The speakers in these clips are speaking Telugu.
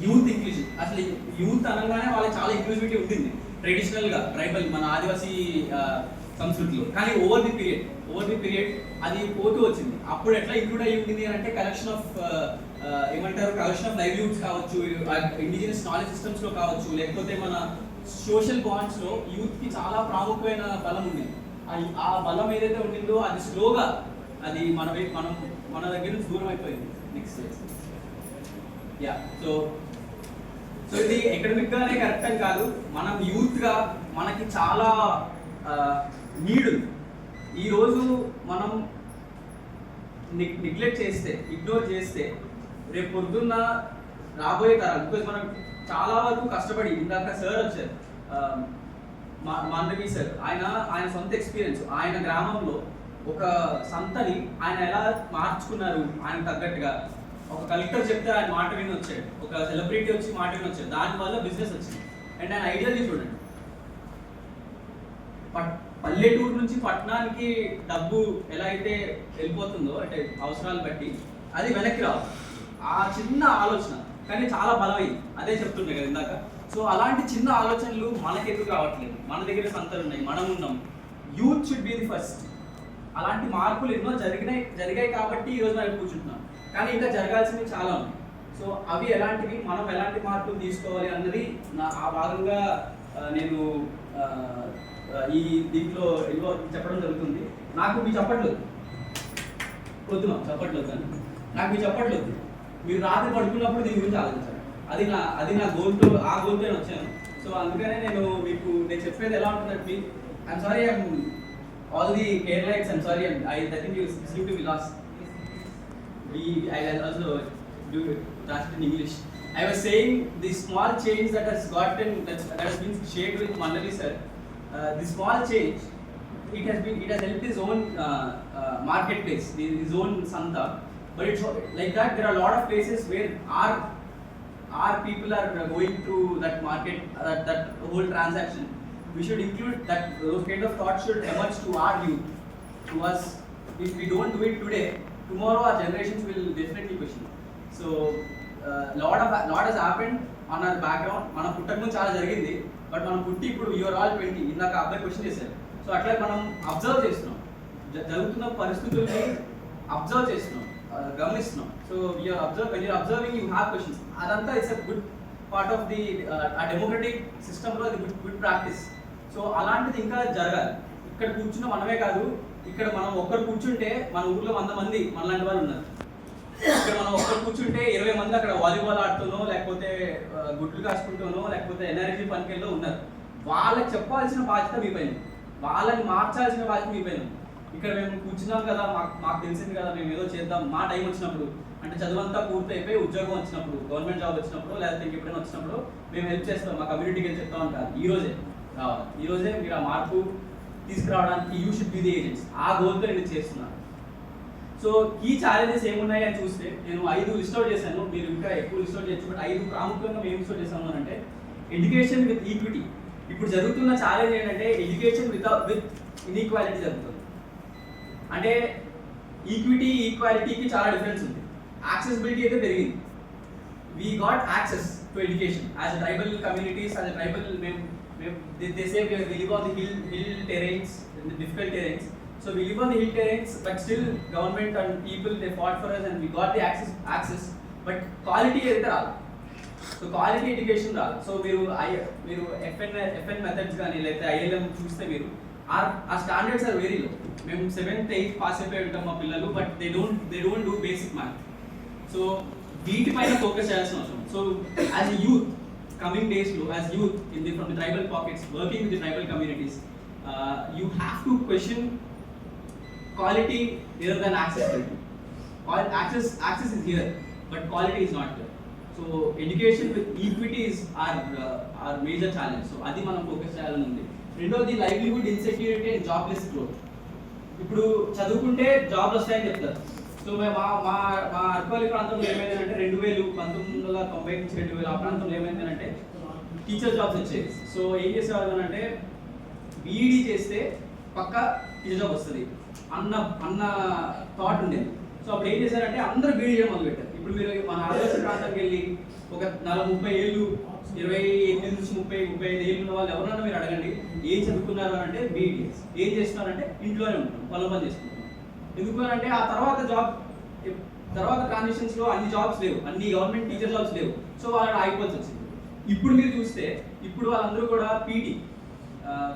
Youth inclusion. అసలు యూత్ అనగానే వాళ్ళకి చాలా ఇంక్లూజివిటీ ఉంటుంది ట్రెడిషనల్గా ట్రైబల్ మన ఆదివాసీ సంస్కృతిలో. కానీ ఓవర్ ది పీరియడ్ అది పోతూ వచ్చింది. అప్పుడు ఎట్లా ఇంక్లూడ్ అయ్యి ఉంటుంది అంటే కలెక్షన్ ఆఫ్ లైవ్లీహుడ్స్ కావచ్చు, ఇండిజినస్ నాలెడ్జ్ సిస్టమ్స్లో కావచ్చు, లేకపోతే మన సోషల్ బాండ్స్లో యూత్కి చాలా ప్రాముఖ్యమైన బలం ఉంది. ఆ బలం ఏదైతే ఉండిందో అది స్లోగా అది మన దగ్గర నుంచి దూరం అయిపోయింది. నెక్స్ట్ యా సో ఇది ఎకడమిక్గానే కరెక్ట్ అని కాదు, మనం యూత్గా మనకి చాలా నీడ్ ఉంది. ఈరోజు మనం నెగ్లెక్ట్ చేస్తే, ఇగ్నోర్ చేస్తే రేపు పొద్దున్న రాబోయే తరాలు, బికాజ్ మనం చాలా వరకు కష్టపడి, ఇందాక సార్ వచ్చారు మాండవి సార్, ఆయన సొంత ఎక్స్పీరియన్స్, ఆయన గ్రామంలో ఒక సంతని ఆయన ఎలా మార్చుకున్నారు ఆయన తగ్గట్టుగా. ఒక కలెక్టర్ చెప్తే ఆయన మాట విని వచ్చాడు, ఒక సెలబ్రిటీ వచ్చి మాట విని వచ్చాడు, దానివల్ల బిజినెస్ వచ్చింది. అండ్ ఆయన ఐడియాలజీ చూడండి, పల్లెటూరు నుంచి పట్టణానికి డబ్బు ఎలా అయితే వెళ్ళిపోతుందో అంటే అవసరాలు బట్టి, అది వెనక్కి రావాలి. ఆ చిన్న ఆలోచన కానీ చాలా బలమైంది, అదే చెప్తుండే కదా ఇందాక. సో అలాంటి చిన్న ఆలోచనలు మనకి ఎందుకు రావట్లేదు? మన దగ్గర సంతలు ఉన్నాయి, మనం ఉన్నాం. Youth should be the first. అలాంటి మార్పులు ఎన్నో జరిగాయి కాబట్టి ఈరోజు మనం కూర్చుంటున్నాం, కానీ ఇంకా జరగాల్సినవి చాలా ఉన్నాయి. సో అవి ఎలాంటివి, మనం ఎలాంటి మార్పులు తీసుకోవాలి అన్నది ఆ భాగంగా నేను ఈ దీంట్లో చెప్పడం జరుగుతుంది. నాకు మీ చెప్పట్లేదు వద్దు, నాకు మీ చెప్పట్లేదు. మీరు రాత్రి పడుకున్నప్పుడు దీని గురించి ఆలోచించాలి. అది నా గోల్తో, ఆ గోల్తో నేను వచ్చాను. సో అందుకనే నేను చెప్పేది ఎలా ఉంటుందంటే, I'm sorry, all the Keralites, I'm sorry, I think you seem to be lost. I also do translate in English. I was saying the small change that has been shared with Mandavi sir. The small change, it has helped his own marketplace, his own santa. But it's like that. There are a lot of places where our people are going through that market, that whole transaction. We should include that. Those kind of thoughts should emerge to our youth, to us. If we don't do it today, tomorrow our generations will definitely question. So lot has happened on our background. Mana puttaku chaala jarigindi, but మనం పుట్టి ఇప్పుడు you are all 20. ఇందాక అబ్బాయి క్వశ్చన్ చేశారు. సో అట్లా మనం అబ్జర్వ్ చేస్తున్నాం, జరుగుతున్న పరిస్థితుల్ని అబ్జర్వ్ చేస్తున్నాం, గమనిస్తున్నాం. So when you're observing, you have questions. అదంతా it's a good part of the democratic సిస్టంలో అది గుడ్ ప్రాక్టీస్. సో అలాంటిది ఇంకా జరగాలి. ఇక్కడ కూర్చున్న మనమే కాదు, ఇక్కడ మనం ఒక్కరు కూర్చుంటే మన ఊర్లో 100 మంది మనలాంటి వాళ్ళు ఉన్నారు. ఇక్కడ మనం ఒక్కరు కూర్చుంటే 20 మంది అక్కడ వాలీబాల్ ఆడుతూనో, లేకపోతే గుడ్లు కాసుకుంటూనో, లేకపోతే ఎన్ఆర్జీ పనికెళ్ళో ఉన్నారు. వాళ్ళకి చెప్పాల్సిన బాధ్యత మీ పైన, వాళ్ళని మార్చాల్సిన బాధ్యత మీ పైన. ఇక్కడ మేము కూర్చున్నాం కదా, మాకు తెలిసింది కదా, మేము ఏదో చేద్దాం, మా టైం వచ్చినప్పుడు, అంటే చదువంతా పూర్తి అయిపోయి ఉద్యోగం వచ్చినప్పుడు, గవర్నమెంట్ జాబ్ వచ్చినప్పుడు, లేకపోతే ఇంకెప్పుడైనా వచ్చినప్పుడు మేము హెల్ప్ చేస్తాం, మా కమ్యూనిటీకి వెళ్ళి చెప్తా ఉంటారు. ఈరోజే రావాలి, ఈరోజే మీరు ఆ మార్పు తీసుకురావడానికి you should be the agents. ఆ గోల్తో నేను చేస్తున్నాను. సో ఈ ఛాలెంజెస్ ఏమున్నాయి అని చూస్తే నేను 5 లిస్ట్ అవుట్ చేశాను. మీరు ఇంకా ఎక్కువ లిస్ట్ అవుట్ చేయొచ్చు, బట్ 5 ప్రాముఖ్యంగా మేము లిస్ట్ అవుట్ చేసాము అంటే ఎడ్యుకేషన్ విత్ ఈక్విటీ. ఇప్పుడు జరుగుతున్న ఛాలెంజ్ ఏంటంటే ఎడ్యుకేషన్ విత్ ఇన్ఈక్వాలిటీ జరుగుతుంది. అంటే ఈక్వాలిటీకి చాలా డిఫరెన్స్ ఉంది. యాక్సెసిబిలిటీ అయితే పెరిగింది. We got access to education as a tribal communities, as a tribal they say we live on the hill terrains, the difficult terrains. So we live on the hill terrains, but still government and people, they fought for us and we got the access. But quality అయితే రాదు. సో క్వాలిటీ ఎడ్యుకేషన్ రాదు. సో మీరు FN మెథడ్స్ కానీ లేకపోతే ILM చూస్తే మీరు ఆ స్టాండర్డ్స్ ఆర్ వెరీ లో. మేము 7th 8th పాస్ అయిపోయి ఉంటాం మా పిల్లలు, but they don't do basic math. So వీటిపైన ఫోకస్ చేయాల్సిన అవసరం. So as a youth, coming days as youth from the tribal pockets, working with the tribal communities, you have to question quality rather than accessibility. Access is here, but quality is not there. So education with equity is our major challenge. So adi manam focus cheyalani undi. Rendoది livelihood insecurity and jobless growth. ఇప్పుడు చదువుకుంటే జాబ్లు వస్తాయని చెప్తారు. సో మా అర్పల్లి ప్రాంతంలో ఏమైందంటే 1990 నుంచి 2000 ఆ ప్రాంతంలో ఏమైందంటే టీచర్ జాబ్స్ వచ్చాయి. సో ఏం చేసేవాళ్ళు అంటే బీఈడీ చేస్తే పక్క టీచర్ జాబ్ వస్తుంది అన్న థాట్ ఉండేది. సో అప్పుడు ఏం చేశారంటే అందరూ బీఈడీ చేయడం మొదలుపెట్టారు. ఇప్పుడు మీరు మన ఆదివాసీ ప్రాంతానికి వెళ్ళి ఒక 40-30 ఏళ్ళు 28 నుంచి 35 ఏళ్ళు ఉన్న వాళ్ళు ఎవరన్నా మీరు అడగండి ఏం చదువుకున్నారు అని అంటే బీఈడీ. ఏం చేస్తున్నారంటే ఇంట్లోనే ఉంటాం, పొలం పని చేసుకుంటాం. ఎందుకు అని అంటే ఆ తర్వాత ట్రాన్సిషన్స్ లో అన్ని జాబ్స్ లేవు, అన్ని గవర్నమెంట్ టీచర్ జాబ్స్ లేవు. సో వాళ్ళు ఆగిపోవాల్సి వచ్చింది. ఇప్పుడు మీరు చూస్తే ఇప్పుడు వాళ్ళందరూ కూడా పీటీ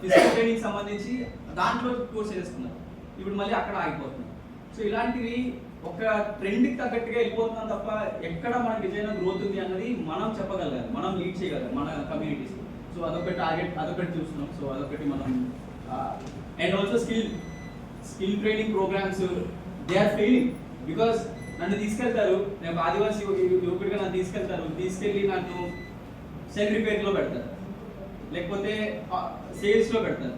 ఫిజికల్ ట్రైనింగ్ సంబంధించి దాంట్లో కోర్స్ చేసుకున్నారు. ఇప్పుడు మళ్ళీ అక్కడ ఆగిపోతున్నారు. సో ఇలాంటివి ఒక ట్రెండ్కి తగ్గట్టుగా వెళ్ళిపోతున్నాం తప్ప ఎక్కడ మనకి నిజమైన గ్రోత్ ఉంది అన్నది మనం చెప్పగలగాలి, మనం లీడ్ చేయగలగాలి మన కమ్యూనిటీస్. సో అదొకటి టార్గెట్, అదొకటి చూస్తున్నాం. సో అదొకటి మనం and also skill training programs they are failing. Because నన్ను తీసుకెళ్తారు, నేను ఆదివాసీ యువకుడిగా నన్ను తీసుకెళ్ళి నన్ను సెల్ రిపేర్లో పెడతారు, లేకపోతే సేల్స్లో పెడతారు.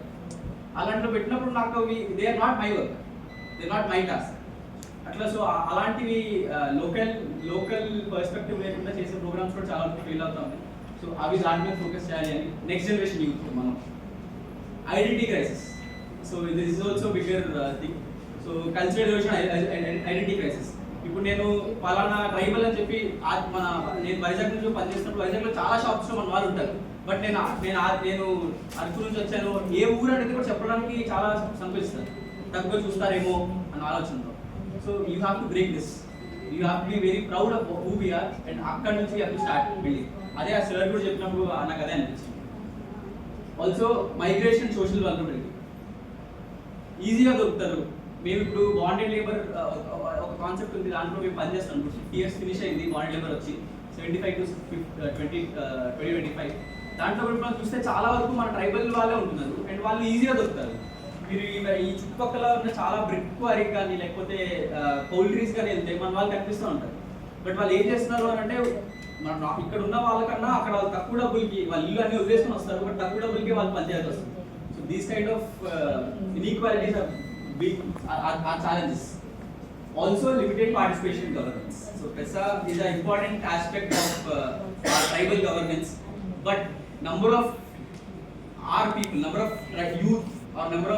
అలాంటిలో పెట్టినప్పుడు నాకు అవి they are not my work, they are not my task అట్లా. సో అలాంటివి లోకల్ పర్స్పెక్టివ్ లేకుండా చేసే ప్రోగ్రామ్స్ కూడా చాలా ఫీల్ అవుతా ఉన్నాయి. సో అవి దాని మీద ఫోకస్ చేయాలి అని నెక్స్ట్ జనరేషన్ యూత్ మనం. Identity crisis, so this is also bigger thing. So cultural erosion, identity crisis. ఇప్పుడు నేను పలానా ట్రైబల్ అని చెప్పి నేను వైజాగ్ నుంచి పనిచేసినప్పుడు వైజాగ్లో చాలా షాప్స్లో మన వాళ్ళు ఉంటారు. బట్ నేను అరకు నుంచి వచ్చాను, ఏ ఊరు అనేది కూడా చెప్పడానికి చాలా సంకోచిస్తాను, తక్కువ చూస్తారేమో అన్న ఆలోచనతో. So you have to break this, you have to be very proud of who we are. And అక్కడ నుంచి you have to start building. అదే ఆ సార్ కూడా చెప్పినప్పుడు నాకు అదే అనిపించింది. ఆల్సో మైగ్రేషన్, సోషల్ వల్నరబిలిటీ ఈజీగా దొరుకుతారు. మేము ఇప్పుడు బాండెడ్ లేబర్ ఒక కాన్సెప్ట్ ఉంది, దాంట్లో మేము పనిచేస్తాం. 50 years ఫినిష్ అయింది బాండెడ్ లేబర్ వచ్చి 75 to 2025. దాంట్లో కూడా మనం చూస్తే చాలా వరకు మన ట్రైబల్ వాళ్ళే ఉంటున్నారు అండ్ వాళ్ళు ఈజీగా దొరుకుతారు. మీరు ఈ చుట్టుపక్కల ఉన్న చాలా బ్రిక్ క్వారీ కానీ లేకపోతే పౌల్ట్రీస్ కానీ వెళ్తే మన వాళ్ళు కనిపిస్తూ ఉంటారు. బట్ వాళ్ళు ఏం చేస్తున్నారు అని అంటే మన ఇక్కడ ఉన్న వాళ్ళకన్నా అక్కడ వాళ్ళు తక్కువ డబ్బులకి వాళ్ళ ఇల్లు అన్ని వదిలేసుకొని వస్తారు, బట్ తక్కువ డబ్బులకి వాళ్ళు పనిచేయాల్సి వస్తుంది. So these kind of inequalities are challenges. Also limited participation in governance. So PESA is an important aspect of our tribal governance, but number of our people, number of youth or number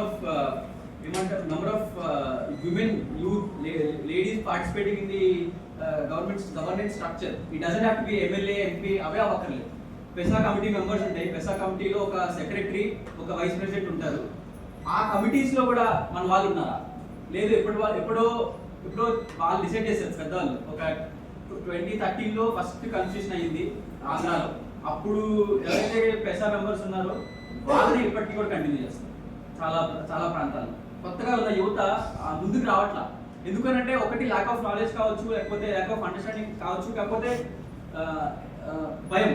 of women, youth, ladies participating in the governance structure. It doesn't have to be MLA, MP, అవే అవ్వక్కర్లేదు. PESA కమిటీ మెంబర్స్ ఉంటాయి. PESA కమిటీలో ఒక సెక్రటరీ, ఒక వైస్ ప్రెసిడెంట్ ఉంటారు. ఆ కమిటీస్లో కూడా మన వాళ్ళు ఉన్నారా? లేదు, ఎప్పుడో వాళ్ళు డిసైడ్ చేశారు పెద్దవాళ్ళు. ఒక 2013లో ఫస్ట్ కన్స్టిట్యూషన్ అయ్యింది ఆంధ్రాలో. అప్పుడు ఎవరైతే PESA మెంబర్స్ ఉన్నారో వాళ్ళని ఇప్పటికీ కూడా కంటిన్యూ చేస్తారు చాలా చాలా ప్రాంతాల్లో. కొత్తగా ఉన్న యువత ముందుకు రావట్లా. ఎందుకనంటే ఒకటి ల్యాక్ ఆఫ్ నాలెడ్జ్ కావచ్చు, లేకపోతే ల్యాక్ ఆఫ్ అండర్స్టాండింగ్ కావచ్చు, కాకపోతే భయం,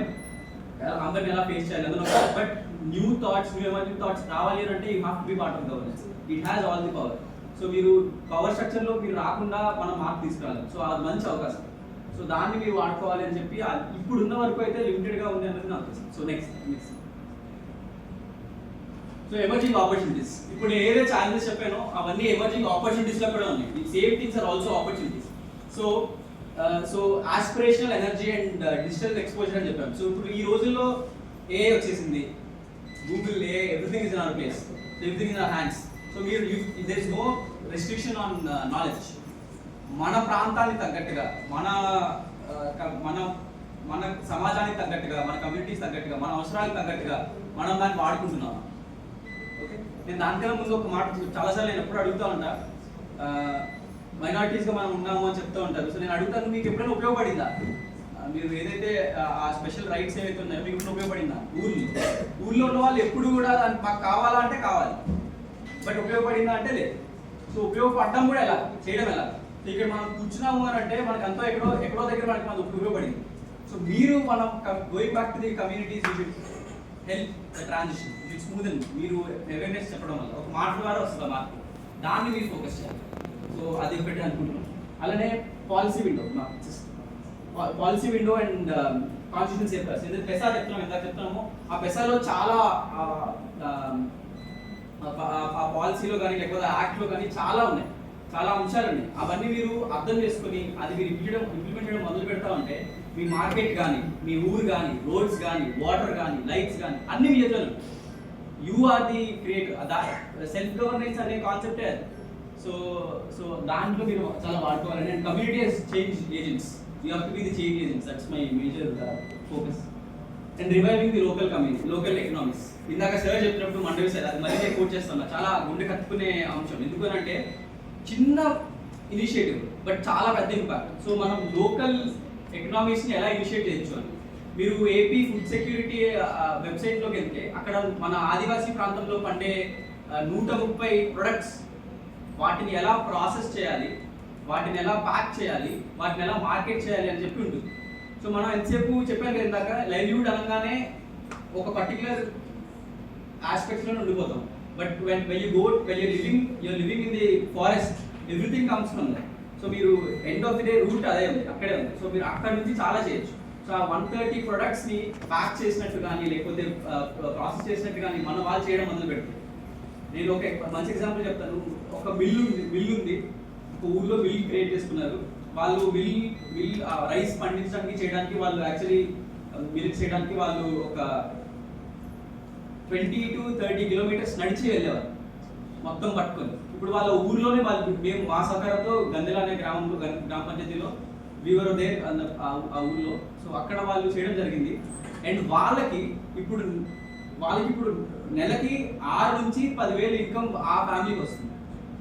అందరిని ఎలా ఫేస్ చేయాలి అందులో. But new thoughts, new emerging thoughts రావాలి అంటే you have to B part of governance. It has all the power. So మీరు పవర్ స్ట్రక్చర్లో మీరు రాకుండా మనం మార్పు తీసుకురావాలి. సో అది మంచి అవకాశం. సో దాన్ని మీరు వాడుకోవాలి అని చెప్పి ఇప్పుడున్న వరకు అయితే లిమిటెడ్గా ఉంది అనేది నాకు తెలుసు. So next so emerging opportunities. ఇప్పుడు నేను ఏదైతే ఛాలెంజెస్ చెప్పానో అవన్నీ ఎమర్జింగ్ ఆపర్చునిటీస్లో కూడా ఉన్నాయి. ఈ same things are also opportunities. So aspirational energy and digital exposure అని చెప్పాను. సో ఇప్పుడు ఈ రోజుల్లో ఏ వచ్చేసింది, Google, everything is in our place, everything in our hands. So మీరు there is no restriction on knowledge. మన ప్రాంతానికి తగ్గట్టుగా, మన సమాజానికి తగ్గట్టుగా, మన కమ్యూనిటీస్ తగ్గట్టుగా, మన అవసరాలకు తగ్గట్టుగా మనం దాన్ని వాడుకుంటున్నాం. ఓకే, నేను దానికన్నా ముందు ఒక మాట చాలాసార్లు నేను ఎప్పుడు అడుగుతా ఉంటా, మైనారిటీస్గా మనం ఉన్నాము అని చెప్తూ ఉంటారు. సో నేను అడుగుతాను, మీకు ఎప్పుడైనా ఉపయోగపడిందా? మీరు ఏదైతే ఆ స్పెషల్ రైట్స్ ఏవైతే ఉన్నాయో మీకు ఎప్పుడు ఉపయోగపడిందా? ఊళ్ళో ఉన్న వాళ్ళు ఎప్పుడు కూడా మాకు కావాలా అంటే కావాలి, బట్ ఉపయోగపడిందా అంటే లేదు. సో ఉపయోగపడడం కూడా ఎలా, చేయడం ఎలా? ఇక్కడ మనం కూర్చున్నాము అని అంటే మనకు అంతా ఎక్కడో దగ్గర మనకు ఉపయోగపడింది. సో మనం going back to the communities, you should help the transition, you should smoothen. మీరు అవేర్నెస్ చెప్పడం వల్ల ఒక మాట ద్వారా వస్తుంది ఆ మార్పు, దాన్ని మీరు ఫోకస్ చేయాలి. సో అది ఒకటి అనుకుంటున్నాం. అలానే policy window and constitution safeguards. ఎందుకంటే PESA చెప్తున్నాము, ఆ PESAలో చాలా ఆ పాలసీలో కానీ లేకపోతే యాక్ట్లో కానీ చాలా ఉన్నాయి, చాలా అంశాలు ఉన్నాయి. అవన్నీ మీరు అర్థం చేసుకుని అది మీరు ఇంప్లిమెంట్ చేయడం మొదలు పెడతా ఉంటే మీ మార్కెట్ కానీ, మీ ఊరు కానీ, రోడ్స్ కానీ, వాటర్ కానీ, లైట్స్ కానీ అన్ని మీ చేతులు. You are the creator. Self governance అనే కాన్సెప్టే అది. సో దాంట్లో మీరు చాలా వాడుకోవాలని. And community change agents. You have to be the change agents. That's my major focus. And reviving the local economics. ఇందాక సార్ చెప్పినప్పుడు మండవి సార్ అది మళ్ళీ నేను కోట్ చేస్తున్నా, చాలా గుండె కట్టుకునే అంశం. ఎందుకనంటే చిన్న ఇనిషియేటివ్ బట్ చాలా పెద్ద ఇంపాక్ట్. సో మనం లోకల్ ఎకనామీస్ని ఎలా ఇనిషియేట్ చేయొచ్చు అని. మీరు ఏపీ ఫుడ్ సెక్యూరిటీ వెబ్సైట్లోకి వెళ్తే అక్కడ మన ఆదివాసీ ప్రాంతంలో పండే 130 ప్రొడక్ట్స్, వాటిని ఎలా ప్రాసెస్ చేయాలి, వాటిని ఎలా ప్యాక్ చేయాలి, వాటిని ఎలా మార్కెట్ చేయాలి అని చెప్పి ఉంటుంది. సో మనం ఎంతసేపు చెప్పాను కదా ఇందాక, లైవ్లీహుడ్ అనగానే ఒక పర్టికులర్ ఆస్పెక్ట్స్లో ఉండిపోతాం. But when you're living in the forest, everything comes from there. So మీరు end of the day root అదే ఉంది, అక్కడే ఉంది. సో మీరు అక్కడ నుంచి చాలా చేయొచ్చు. సో ఆ 130 ప్రొడక్ట్స్ని ప్యాక్ చేసినట్టు కానీ లేకపోతే ప్రాసెస్ చేసినట్టు కానీ మన వాళ్ళు చేయడం మొదలు పెడుతుంది. నేను ఒక మంచి ఎగ్జాంపుల్ చెప్తాను. ఒక మిల్ ఉంది, ఒక ఊర్లో మిల్ క్రియేట్ చేసుకున్నారు. వాళ్ళు మిల్ రైస్ పండించడానికి చేయడానికి వాళ్ళు యాక్చువల్లీ మిల్క్ చేయడానికి వాళ్ళు ఒక 20 to 30 కిలోమీటర్స్ నడిచి వెళ్ళేవారు మొత్తం పట్టుకొని. ఇప్పుడు వాళ్ళ ఊర్లోనే మేము మా సహకారంతో గందెల అనే గ్రామ పంచాయతీలో వీవర్ దేర్ ఆ ఊర్లో. సో అక్కడ వాళ్ళు చేయడం జరిగింది. అండ్ వాళ్ళకి ఇప్పుడు నెలకి 6 నుంచి 10,000 ఇన్కమ్ ఆ ఫ్యామిలీకి వస్తుంది,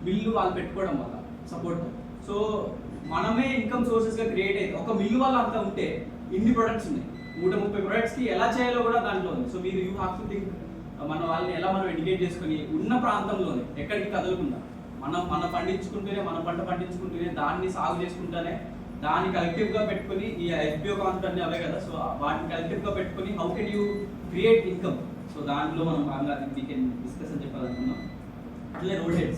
మిల్లు వాళ్ళు పెట్టుకోవడం వల్ల సపోర్ట్. సో మనమే ఇన్కమ్ సోర్సెస్గా క్రియేట్ అయ్యింది. ఒక మిల్లు వల్ల అంతా ఉంటే ఇన్ని ప్రొడక్ట్స్ ఉన్నాయి, 130 ప్రొడక్ట్స్కి ఎలా చేయాలో కూడా దాంట్లో ఉంది. సో మీరు యూ హ్యావ్ టు థింక్ మన వాళ్ళని ఎలా మనం ఎడ్యుకేట్ చేసుకుని ఉన్న ప్రాంతంలోనే ఎక్కడికి కదలకుండా మన పండించుకుంటూనే, మన పంట పండించుకుంటూనే, దాన్ని సాగు చేసుకుంటూనే, దాన్ని కలెక్టివ్గా పెట్టుకుని ఈ ఎఫ్పిఓ కాన్సెప్ట్ అన్నీ అవే కదా. సో వాటిని కలెక్టివ్గా పెట్టుకుని how can you create income. So దాంట్లో మనం బాగా వీ కెన్ డిస్కస్ అని చెప్పాలనుకున్నాం. అట్లే road head.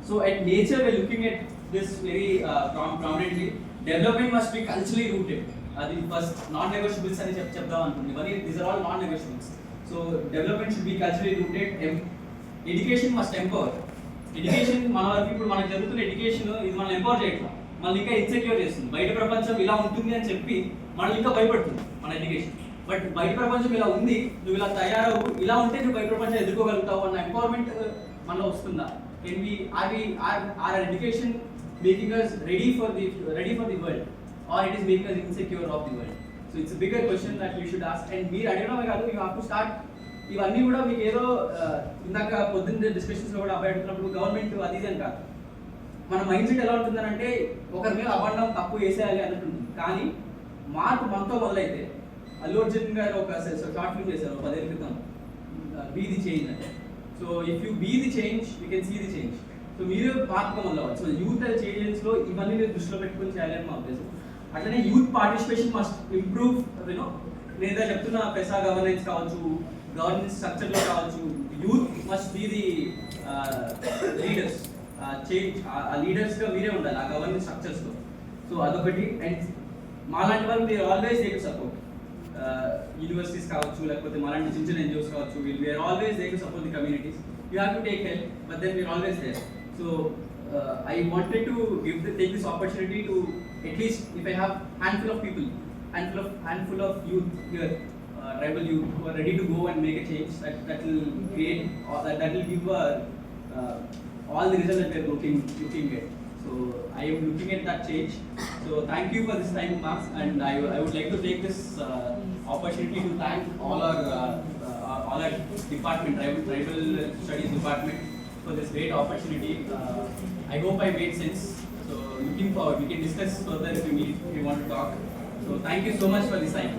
So at nature we're looking at this very prominently. Development must be culturally rooted. Adi first non-negotiables ani chepdam anukundi. These are all non-negotiables. So development should be culturally rooted. Education must empower. Education మన వరకు ఇప్పుడు మనకు జరుగుతున్న ఎడ్యుకేషన్ ఇది మనం ఎంపవర్ చేయట్లా, మనల్ని ఇంకా ఇన్సెక్యూర్ చేస్తుంది. బయట ప్రపంచం ఇలా ఉంటుంది అని చెప్పి మనల్ని ఇంకా భయపడుతుంది మన ఎడ్యుకేషన్. బట్ బయట ప్రపంచం ఇలా ఉంది, నువ్వు ఇలా తయారవు, ఇలా ఉంటే నువ్వు బయట ప్రపంచం ఎదుర్కోగలుగుతావు అన్న ఎంపవర్మెంట్ మనలో వస్తుందా? Can we are our education making us ready for the world, or it is making us insecure of the world? So it's a bigger question that you should ask. And మీరు అడగడమే కాదు, you have to start. ఇవన్నీ కూడా మీకు ఏదో ఇందాక పొద్దున్న డిస్కషన్స్లో కూడా అబ్బాయి అడుగుతున్నప్పుడు గవర్నమెంట్ అది ఇది అని కాదు. మన మైండ్ సెట్ ఎలా ఉంటుందనంటే ఒకరి మీద అబండం తప్పు వేసేయాలి అన్నట్టు ఉంటుంది. కానీ మార్పు మనతో మొదలైతే, అల్లు అర్జున్ గారు ఒక షార్ట్ ఫిల్మ్ చేశారు 10 ఏళ్ళ క్రితం, బీ ది చేంజ్ అంటే. So if you be the change you can see the change. So మీరు మార్పు మొదలవ్వాలి. సో యూత్ చేంజెస్లో ఇవన్నీ మీరు దృష్టిలో పెట్టుకుని చేయాలని మా ఉద్దేశం. అట్లనే యూత్ పార్టిసిపేషన్ మస్ట్ ఇంప్రూవ్. లేదా చెప్తున్న పెసా గవర్నెన్స్ కావచ్చు, గవర్నెన్స్ స్ట్రక్చర్లో కావచ్చు, youth must be the leaders. Change ఆ లీడర్స్గా మీరే ఉండాలి ఆ గవర్నెన్స్ స్ట్రక్చర్స్లో. సో అదొకటి. అండ్ మాలాంటి వాళ్ళు మీరు always there to support. Universities కావచ్చు, లేకపోతే మాలాంటి చిన్న చిన్న ఎన్జిఓస్ కావచ్చు, we're always there to support the communities. You have to take help, but then we're always there. So I wanted to take this opportunity to, at least if I have handful of people, handful of youth here, tribal youth who are ready to go and make a change that will create, or that will give all the results that we are looking at. So I am looking at that change. So thank you for this time, Mark, and I would like to take this opportunity to thank all our department, tribal studies department, for this great opportunity. I hope I made sense. So looking forward, we can discuss further if you want to talk. So thank you so much for this time.